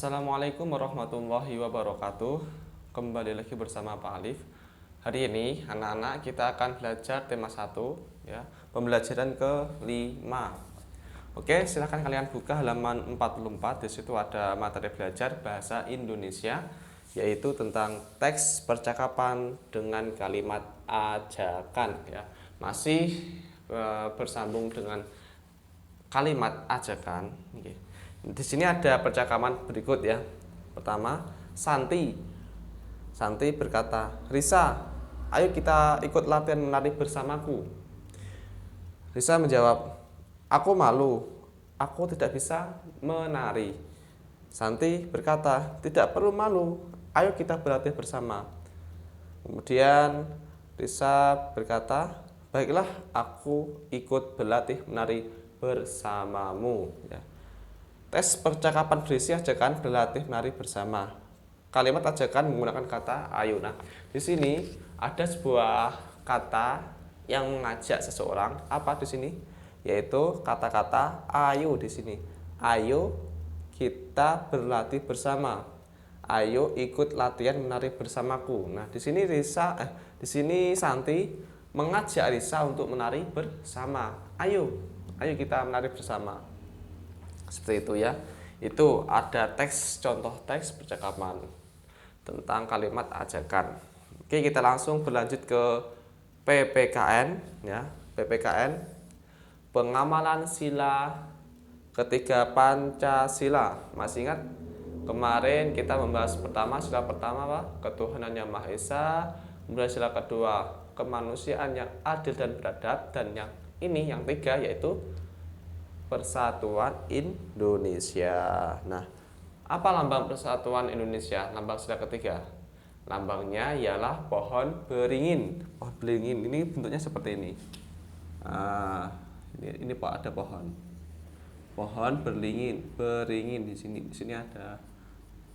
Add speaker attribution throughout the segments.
Speaker 1: Assalamualaikum warahmatullahi wabarakatuh. Kembali lagi bersama Pak Alif. Hari ini anak-anak kita akan belajar tema 1 ya, pembelajaran ke-5. Oke, silahkan kalian buka halaman 44. Di situ ada materi belajar bahasa Indonesia, yaitu tentang teks percakapan dengan kalimat ajakan ya. Masih bersambung dengan kalimat ajakan. Oke. Di sini ada percakapan berikut ya. Pertama, Santi. Santi berkata, "Risa, ayo kita ikut latihan menari bersamaku." Risa menjawab, "Aku malu. Aku tidak bisa menari." Santi berkata, "Tidak perlu malu. Ayo kita berlatih bersama." Kemudian Risa berkata, "Baiklah, aku ikut berlatih menari bersamamu." Ya. Tes percakapan berisi ajakan berlatih menari bersama. Kalimat ajakan menggunakan kata ayo. Nah, di sini ada sebuah kata yang mengajak seseorang apa di sini? Yaitu kata-kata ayo di sini. Ayo kita berlatih bersama. Ayo ikut latihan menari bersamaku. Nah, di sini di sini Santi mengajak Risa untuk menari bersama. Ayo kita menari bersama. Seperti itu ya. Itu ada contoh teks percakapan tentang kalimat ajakan. Oke, kita langsung berlanjut ke PPKN ya. PPKN, pengamalan sila ketiga Pancasila. Masih ingat? Kemarin kita membahas sila pertama apa? Ketuhanan yang Maha Esa. Kemudian sila kedua, kemanusiaan yang adil dan beradab, dan yang tiga yaitu Persatuan Indonesia. Nah, apa lambang Persatuan Indonesia? Lambang sila ketiga. Lambangnya ialah pohon beringin. Pohon beringin ini bentuknya seperti ini. Ini Pak, ada pohon. Pohon beringin di sini. Di sini ada.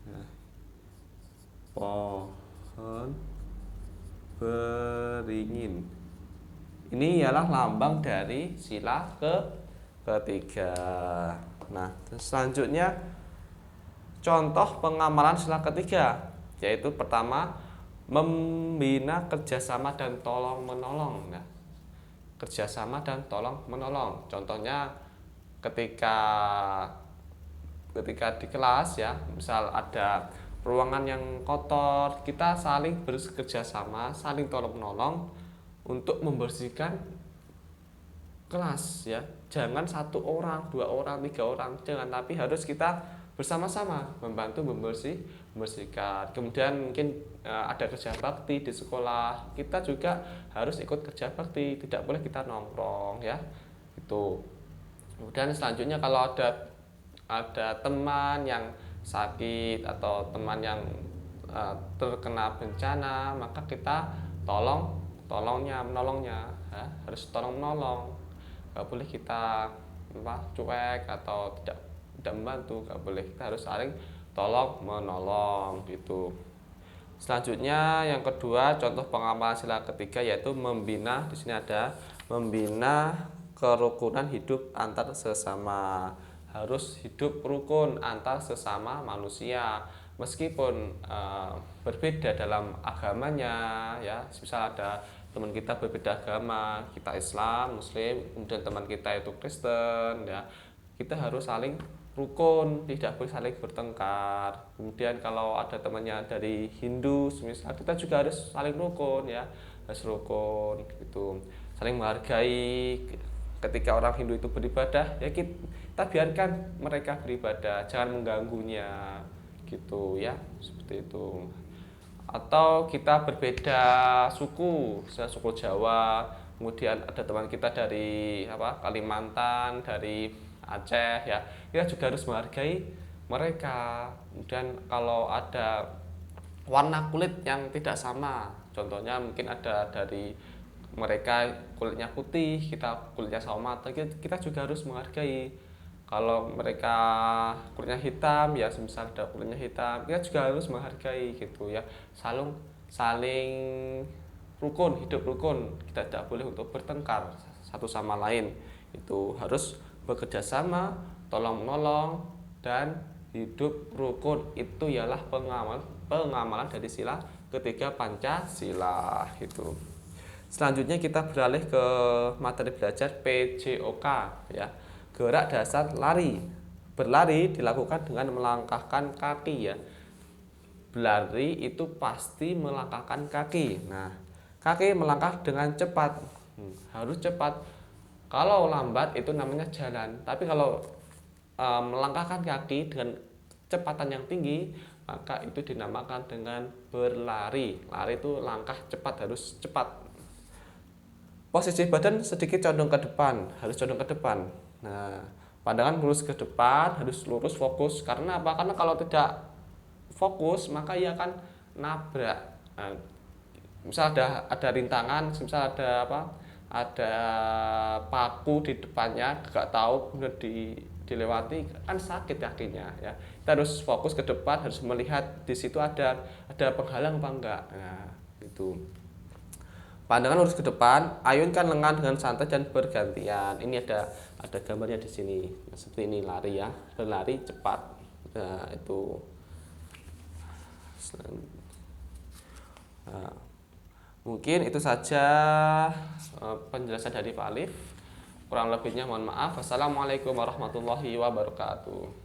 Speaker 1: Nah, pohon beringin. Ini ialah lambang dari sila ketiga. Nah, selanjutnya contoh pengamalan sila ketiga, yaitu pertama, membina kerjasama dan tolong menolong. Nah, kerjasama dan tolong menolong. Contohnya ketika di kelas ya, misal ada ruangan yang kotor, kita saling bekerja sama, saling tolong menolong untuk membersihkan kelas ya. Jangan satu orang, dua orang, tiga orang, jangan, tapi harus kita bersama-sama membantu membersihkan. Kemudian mungkin ada kerja bakti di sekolah, kita juga harus ikut kerja bakti, tidak boleh kita nongkrong ya. Itu. Kemudian selanjutnya kalau ada teman yang sakit atau teman yang terkena bencana, maka kita menolongnya ya, harus tolong menolong. Gak boleh kita cuek atau tidak membantu, gak boleh, kita harus saling tolong menolong gitu. Selanjutnya yang kedua, contoh pengamalan sila ketiga yaitu membina. Di sini ada membina kerukunan hidup antar sesama. Harus hidup rukun antar sesama manusia, meskipun berbeda dalam agamanya ya. Misal ada teman kita berbeda agama, kita Islam, Muslim, kemudian teman kita itu Kristen ya, kita harus saling rukun, tidak boleh saling bertengkar. Kemudian kalau ada temannya dari Hindu misal, kita juga harus saling rukun ya, harus rukun gitu, saling menghargai. Ketika orang Hindu itu beribadah ya, kita biarkan mereka beribadah, jangan mengganggunya gitu ya, seperti itu. Atau kita berbeda suku, misalnya suku Jawa, kemudian ada teman kita dari Kalimantan, dari Aceh ya, kita juga harus menghargai mereka. Kemudian kalau ada warna kulit yang tidak sama, contohnya mungkin ada dari mereka kulitnya putih, kita kulitnya sama mata, kita juga harus menghargai. Kalau mereka kulitnya hitam ya, semisal ada kulitnya hitam, kita juga harus menghargai gitu ya. Saling rukun, hidup rukun, kita tidak boleh untuk bertengkar satu sama lain. Itu harus bekerja sama, tolong menolong, dan hidup rukun. Itu ialah pengamalan dari sila ketiga Pancasila itu. Selanjutnya kita beralih ke materi belajar PJOK ya. Gerak dasar lari. Berlari dilakukan dengan melangkahkan kaki ya. Berlari itu pasti melangkahkan kaki. Nah, kaki melangkah dengan cepat. Harus cepat. Kalau lambat itu namanya jalan. Tapi kalau melangkahkan kaki dengan kecepatan yang tinggi, maka itu dinamakan dengan berlari. Lari itu langkah cepat, harus cepat. Posisi badan sedikit condong ke depan, harus condong ke depan. Nah, pandangan lurus ke depan, harus lurus fokus. Karena apa? Karena kalau tidak fokus, maka ia akan nabrak. Nah, misal ada rintangan, misal ada apa? Ada paku di depannya, nggak tahu kemudian dilewati, kan sakit kakinya ya. Kita harus fokus ke depan, harus melihat di situ ada penghalang apa enggak. Nah, itu. Pandangan lurus ke depan, ayunkan lengan dengan santai dan bergantian. Ini ada gambarnya di sini. Nah, seperti ini lari ya, berlari cepat. Nah, itu. Nah, mungkin itu saja penjelasan dari Pak Alif. Kurang lebihnya mohon maaf. Wassalamualaikum warahmatullahi wabarakatuh.